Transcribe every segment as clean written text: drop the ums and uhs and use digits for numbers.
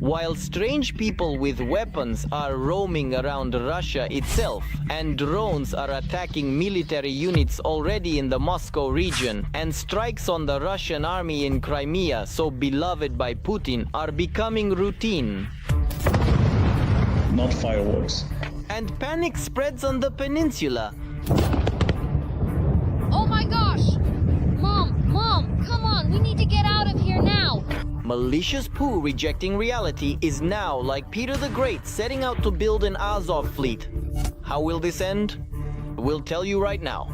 while strange people with weapons are roaming around Russia itself, and drones are attacking military units already in the Moscow region, and strikes on the Russian army in Crimea, so beloved by Putin, are becoming routine. Not fireworks. And panic spreads on the peninsula. Oh my gosh! Mom, come on, we need to get out of here now! Malicious Pooh rejecting reality is now like Peter the Great setting out to build an Azov fleet. How will this end? We'll tell you right now.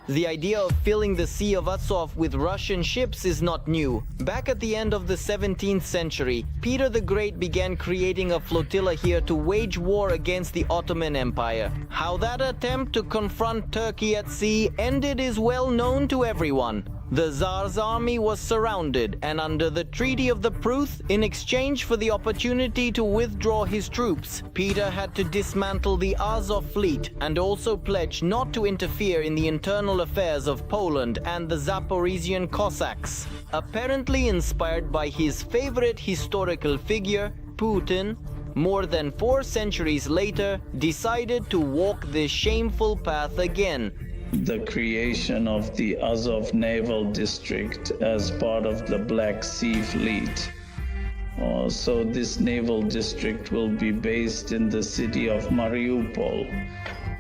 The idea of filling the Sea of Azov with Russian ships is not new. Back at the end of the 17th century, Peter the Great began creating a flotilla here to wage war against the Ottoman Empire. How that attempt to confront Turkey at sea ended is well known to everyone. The Tsar's army was surrounded, and under the Treaty of the Pruth, in exchange for the opportunity to withdraw his troops, Peter had to dismantle the Azov fleet and also pledge not to interfere in the internal affairs of Poland and the Zaporizhian Cossacks. Apparently inspired by his favorite historical figure, Putin, more than 4 centuries later, decided to walk this shameful path again. The creation of the Azov naval district as part of the Black Sea fleet. So this naval district will be based in the city of Mariupol.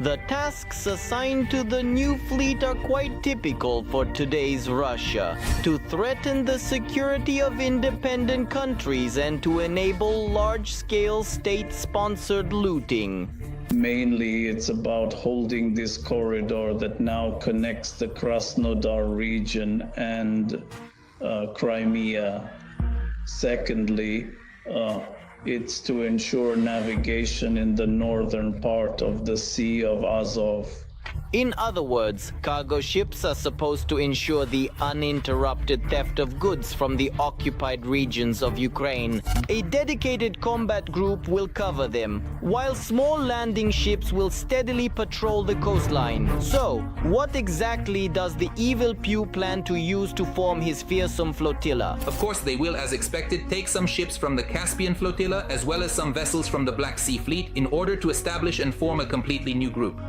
The tasks assigned to the new fleet are quite typical for today's Russia: to threaten the security of independent countries and to enable large-scale state-sponsored looting. Mainly, it's about holding this corridor that now connects the Krasnodar region and Crimea. Secondly, it's to ensure navigation in the northern part of the Sea of Azov. In other words, cargo ships are supposed to ensure the uninterrupted theft of goods from the occupied regions of Ukraine. A dedicated combat group will cover them, while small landing ships will steadily patrol the coastline. So, what exactly does the evil Pew plan to use to form his fearsome flotilla? Of course, they will, as expected, take some ships from the Caspian flotilla as well as some vessels from the Black Sea fleet in order to establish and form a completely new group.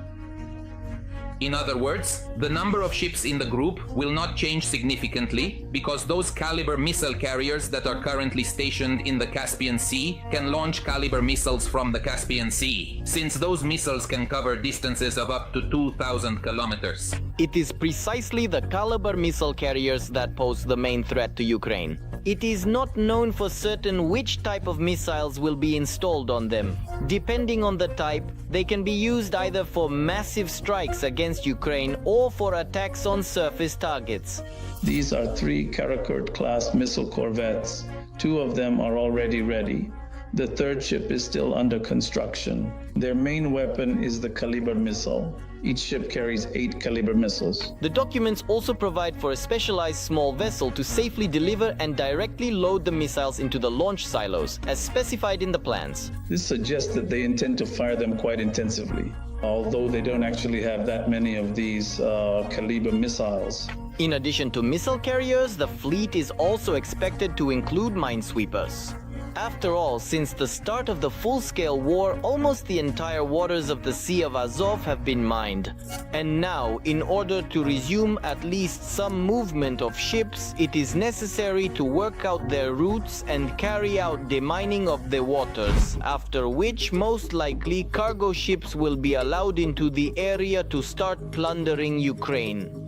In other words, the number of ships in the group will not change significantly because those caliber missile carriers that are currently stationed in the Caspian Sea can launch caliber missiles from the Caspian Sea, since those missiles can cover distances of up to 2,000 kilometers. It is precisely the caliber missile carriers that pose the main threat to Ukraine. It is not known for certain which type of missiles will be installed on them. Depending on the type, they can be used either for massive strikes against Ukraine or for attacks on surface targets. These are 3 Karakurt-class missile corvettes. 2 of them are already ready. The 3rd ship is still under construction. Their main weapon is the Kaliber missile. Each ship carries 8 Kaliber missiles. The documents also provide for a specialized small vessel to safely deliver and directly load the missiles into the launch silos, as specified in the plans. This suggests that they intend to fire them quite intensively, although they don't actually have that many of these Kaliber missiles. In addition to missile carriers, the fleet is also expected to include minesweepers. After all, since the start of the full-scale war, almost the entire waters of the Sea of Azov have been mined. And now, in order to resume at least some movement of ships, it is necessary to work out their routes and carry out demining of the waters, after which most likely cargo ships will be allowed into the area to start plundering Ukraine.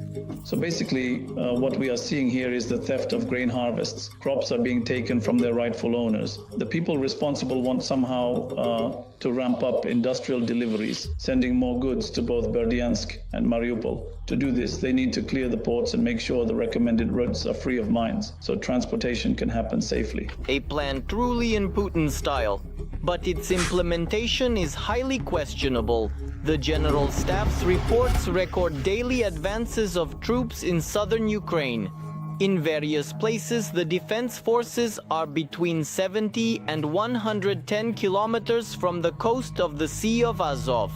So basically, what we are seeing here is the theft of grain harvests. Crops are being taken from their rightful owners. The people responsible want somehow to ramp up industrial deliveries, sending more goods to both Berdyansk and Mariupol. To do this, they need to clear the ports and make sure the recommended routes are free of mines, so transportation can happen safely. A plan truly in Putin's style, but its implementation is highly questionable. The General Staff's reports record daily advances of troops in southern Ukraine. In various places, the defense forces are between 70 and 110 kilometers from the coast of the Sea of Azov.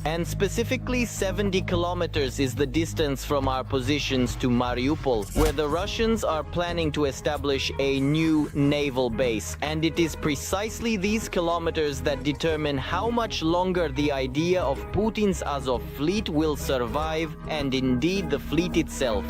and specifically 70 kilometers is the distance from our positions to Mariupol, where the Russians are planning to establish a new naval base. And it is precisely these kilometers that determine how much longer the idea of Putin's Azov fleet will survive, and indeed the fleet itself.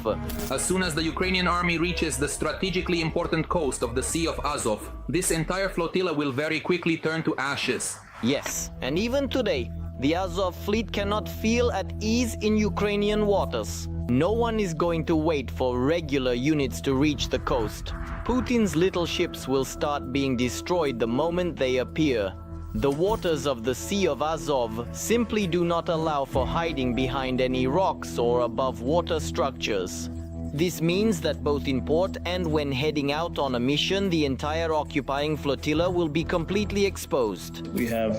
As soon as the Ukrainian army reaches the strategically important coast of the Sea of Azov, this entire flotilla will very quickly turn to ashes. Yes, and even today, the Azov fleet cannot feel at ease in Ukrainian waters. No one is going to wait for regular units to reach the coast. Putin's little ships will start being destroyed the moment they appear. The waters of the Sea of Azov simply do not allow for hiding behind any rocks or above water structures. This means that both in port and when heading out on a mission, the entire occupying flotilla will be completely exposed. We have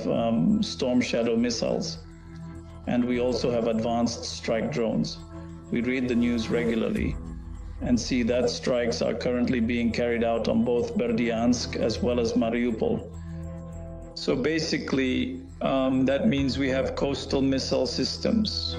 Storm Shadow missiles, and we also have advanced strike drones. We read the news regularly and see that strikes are currently being carried out on both Berdyansk as well as Mariupol. So basically, that means we have coastal missile systems.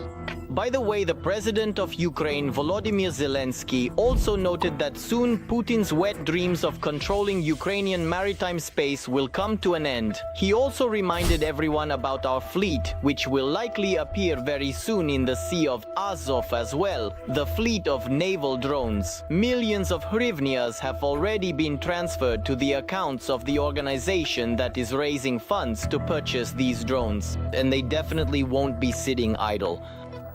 By the way, the president of Ukraine, Volodymyr Zelensky, also noted that soon Putin's wet dreams of controlling Ukrainian maritime space will come to an end. He also reminded everyone about our fleet, which will likely appear very soon in the Sea of Azov as well, the fleet of naval drones. Millions of hryvnias have already been transferred to the accounts of the organization that is raising funds to purchase these drones, and they definitely won't be sitting idle.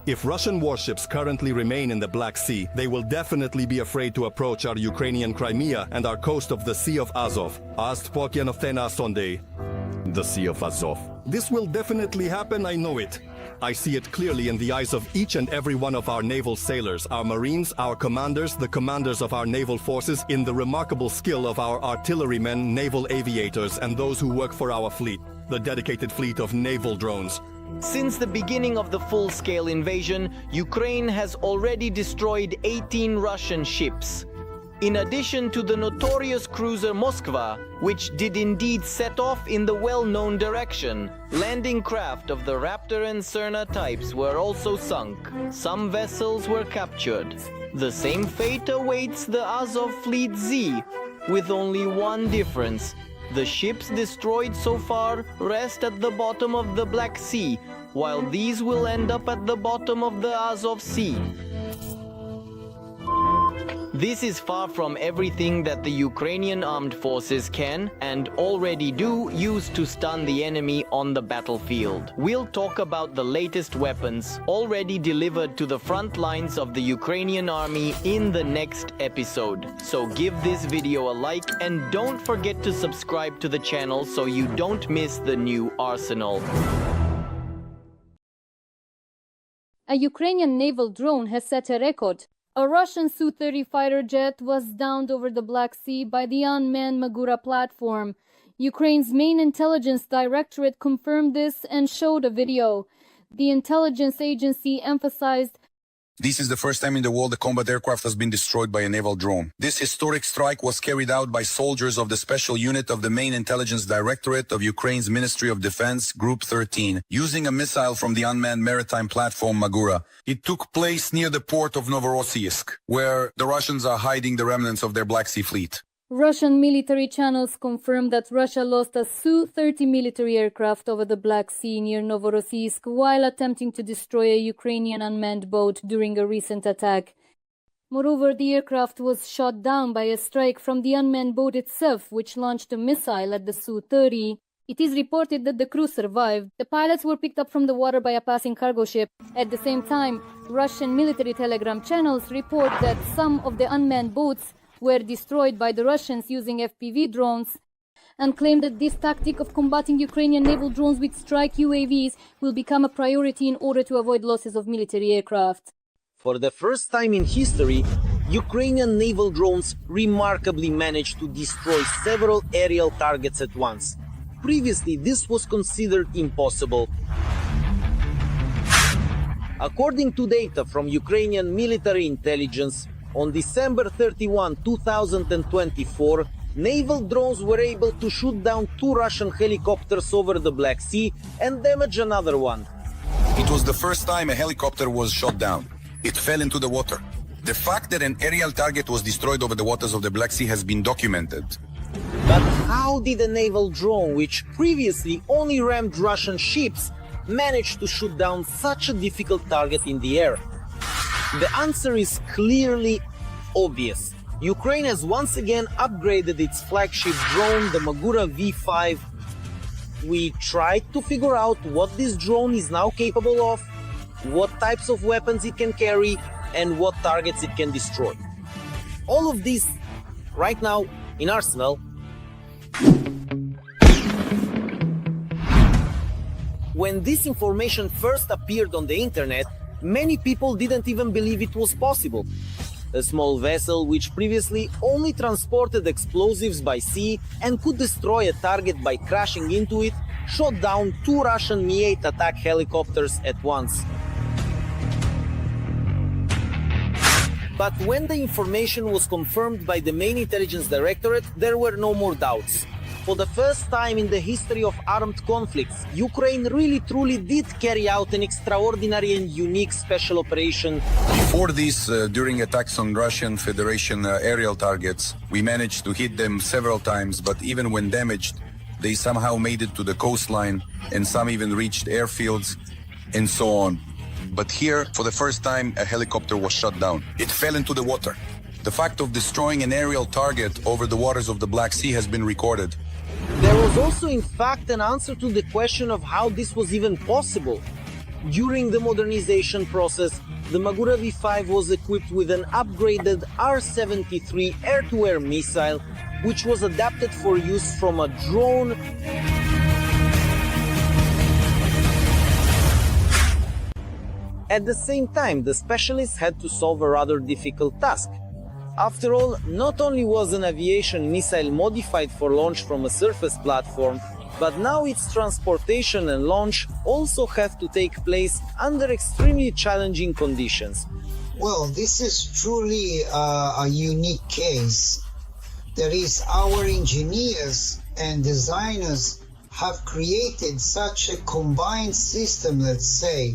If Russian warships currently remain in the Black Sea, they will definitely be afraid to approach our Ukrainian Crimea and our coast of the Sea of Azov. The Sea of Azov. This will definitely happen, I know it. I see it clearly in the eyes of each and every one of our naval sailors, our marines, our commanders, the commanders of our naval forces, in the remarkable skill of our artillerymen, naval aviators, and those who work for our fleet, the dedicated fleet of naval drones. Since the beginning of the full-scale invasion, Ukraine has already destroyed 18 Russian ships. In addition to the notorious cruiser Moskva, which did indeed set off in the well-known direction, landing craft of the Raptor and Cerna types were also sunk. Some vessels were captured. The same fate awaits the Azov Fleet Z, with only one difference. The ships destroyed so far rest at the bottom of the Black Sea, while these will end up at the bottom of the Azov Sea. This is far from everything that the Ukrainian armed forces can, and already do, use to stun the enemy on the battlefield. We'll talk about the latest weapons already delivered to the front lines of the Ukrainian army in the next episode. So give this video a like and don't forget to subscribe to the channel so you don't miss the new arsenal. A Ukrainian naval drone has set a record. A Russian Su-30 fighter jet was downed over the Black Sea by the unmanned Magura platform. Ukraine's main intelligence directorate confirmed this and showed a video. The intelligence agency emphasized, "This is the first time in the world a combat aircraft has been destroyed by a naval drone. This historic strike was carried out by soldiers of the special unit of the main intelligence directorate of Ukraine's Ministry of Defense, Group 13, using a missile from the unmanned maritime platform Magura. It took place near the port of Novorossiysk, where the Russians are hiding the remnants of their Black Sea fleet." Russian military channels confirmed that Russia lost a Su-30 military aircraft over the Black Sea near Novorossiysk while attempting to destroy a Ukrainian unmanned boat during a recent attack. Moreover, the aircraft was shot down by a strike from the unmanned boat itself, which launched a missile at the Su-30. It is reported that the crew survived. The pilots were picked up from the water by a passing cargo ship. At the same time, Russian military telegram channels report that some of the unmanned boats were destroyed by the Russians using FPV drones, and claim that this tactic of combating Ukrainian naval drones with strike UAVs will become a priority in order to avoid losses of military aircraft. For the first time in history, Ukrainian naval drones remarkably managed to destroy several aerial targets at once. Previously, this was considered impossible. According to data from Ukrainian military intelligence, on December 31, 2024, naval drones were able to shoot down 2 Russian helicopters over the Black Sea and damage another one. It was the first time a helicopter was shot down. It fell into the water. The fact that an aerial target was destroyed over the waters of the Black Sea has been documented. But how did a naval drone, which previously only rammed Russian ships, manage to shoot down such a difficult target in the air? The answer is clearly obvious. Ukraine has once again upgraded its flagship drone, the Magura V5. We tried to figure out what this drone is now capable of, what types of weapons it can carry, and what targets it can destroy. All of this right now in Arsenal. When this information first appeared on the internet, many people didn't even believe it was possible. A small vessel which previously only transported explosives by sea and could destroy a target by crashing into it, shot down 2 Russian Mi-8 attack helicopters at once. But when the information was confirmed by the main intelligence directorate, there were no more doubts. For the first time in the history of armed conflicts, Ukraine really truly did carry out an extraordinary and unique special operation. Before this, during attacks on Russian Federation aerial targets, we managed to hit them several times, but even when damaged, they somehow made it to the coastline, and some even reached airfields, and so on. But here, for the first time, a helicopter was shot down. It fell into the water. The fact of destroying an aerial target over the waters of the Black Sea has been recorded. There was also, in fact, an answer to the question of how this was even possible. During the modernization process, the Magura V5 was equipped with an upgraded R-73 air-to-air missile, which was adapted for use from a drone. At the same time, the specialists had to solve a rather difficult task. After all, not only was an aviation missile modified for launch from a surface platform, but now its transportation and launch also have to take place under extremely challenging conditions. Well, this is truly a unique case. That is, our engineers and designers have created such a combined system, let's say,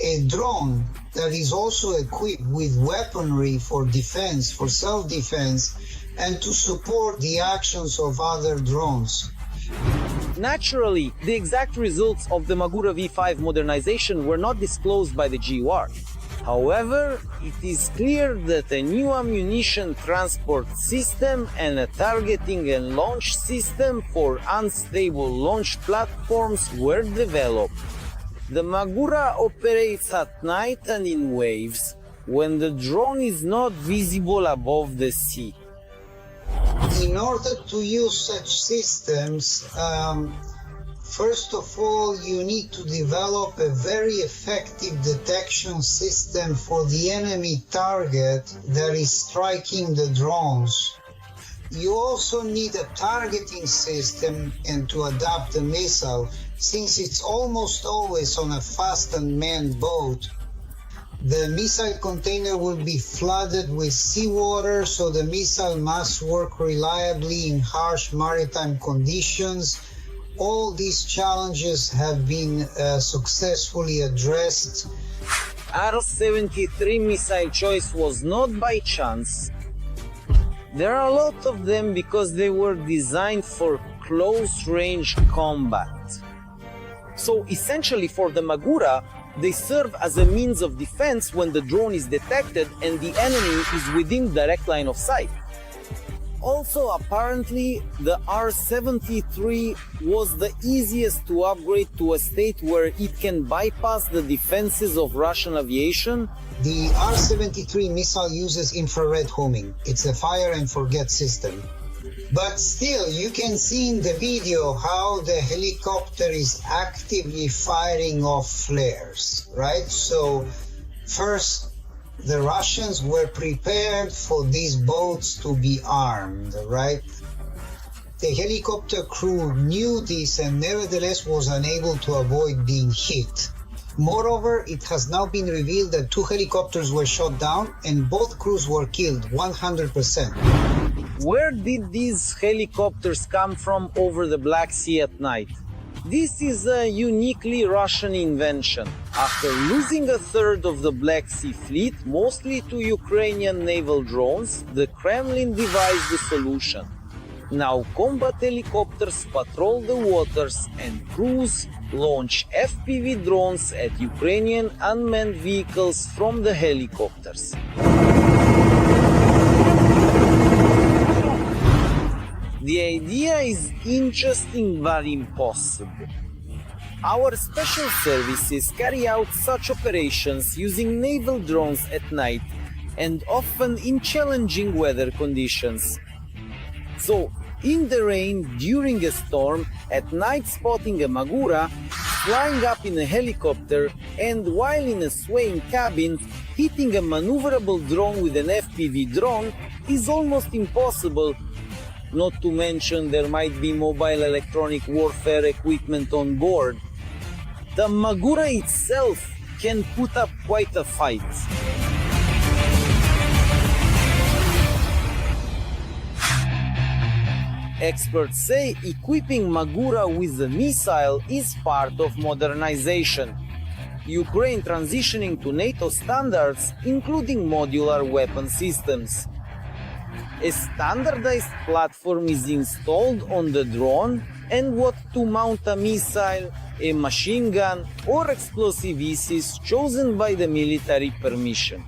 a drone that is also equipped with weaponry for defense, for self-defense, and to support the actions of other drones. Naturally, the exact results of the Magura V5 modernization were not disclosed by the GUR. However, it is clear that a new ammunition transport system and a targeting and launch system for unstable launch platforms were developed. The Magura operates at night and in waves, when the drone is not visible above the sea. In order to use such systems, first of all, you need to develop a very effective detection system for the enemy target that is striking the drones. You also need a targeting system and to adapt the missile, since it's almost always on a fast unmanned boat. The missile container will be flooded with seawater, so the missile must work reliably in harsh maritime conditions. All these challenges have been successfully addressed. R-73 missile choice was not by chance. There are a lot of them because they were designed for close-range combat. So essentially for the Magura, they serve as a means of defense when the drone is detected and the enemy is within direct line of sight. Also, apparently, the R-73 was the easiest to upgrade to a state where it can bypass the defenses of Russian aviation. The R-73 missile uses infrared homing. It's a fire and forget system. But still, you can see in the video how the helicopter is actively firing off flares, right? So first, the Russians were prepared for these boats to be armed, right? The helicopter crew knew this and nevertheless was unable to avoid being hit. Moreover, it has now been revealed that 2 helicopters were shot down and both crews were killed 100%. Where did these helicopters come from over the Black Sea at night? This is a uniquely Russian invention. After losing a third of the Black Sea fleet, mostly to Ukrainian naval drones, the Kremlin devised the solution. Now combat helicopters patrol the waters and crews launch FPV drones at Ukrainian unmanned vehicles from the helicopters. The idea is interesting but impossible. Our special services carry out such operations using naval drones at night and often in challenging weather conditions. So, in the rain, during a storm, at night spotting a Magura, flying up in a helicopter, and while in a swaying cabin, hitting a maneuverable drone with an FPV drone is almost impossible. Not to mention there might be mobile electronic warfare equipment on board. The Magura itself can put up quite a fight. Experts say equipping Magura with a missile is part of modernization. Ukraine transitioning to NATO standards, including modular weapon systems. A standardized platform is installed on the drone, and what to mount a missile, a machine gun, or explosives is chosen by the military permission.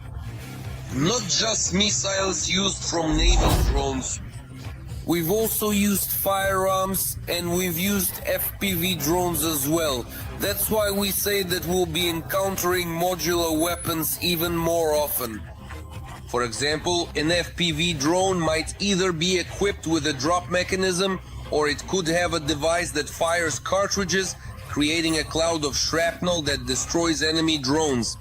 Not just missiles used from naval drones. We've also used firearms and we've used FPV drones as well. That's why we say that we'll be encountering modular weapons even more often. For example, an FPV drone might either be equipped with a drop mechanism or it could have a device that fires cartridges, creating a cloud of shrapnel that destroys enemy drones.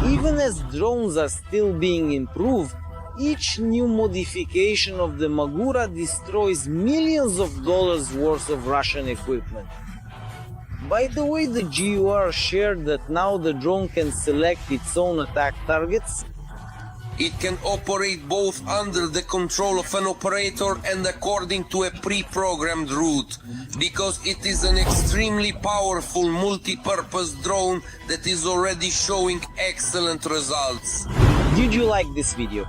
Even as drones are still being improved, each new modification of the Magura destroys millions of dollars worth of Russian equipment. By the way, the GUR shared that now the drone can select its own attack targets. It can operate both under the control of an operator and according to a pre-programmed route, because it is an extremely powerful multi-purpose drone that is already showing excellent results. Did you like this video?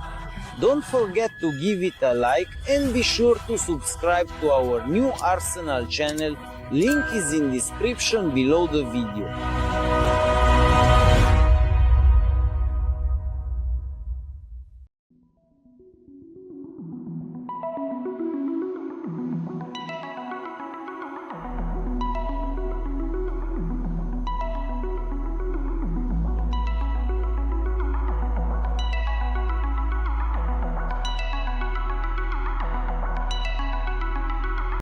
Don't forget to give it a like and be sure to subscribe to our new Arsenal channel. Link is in description below the video.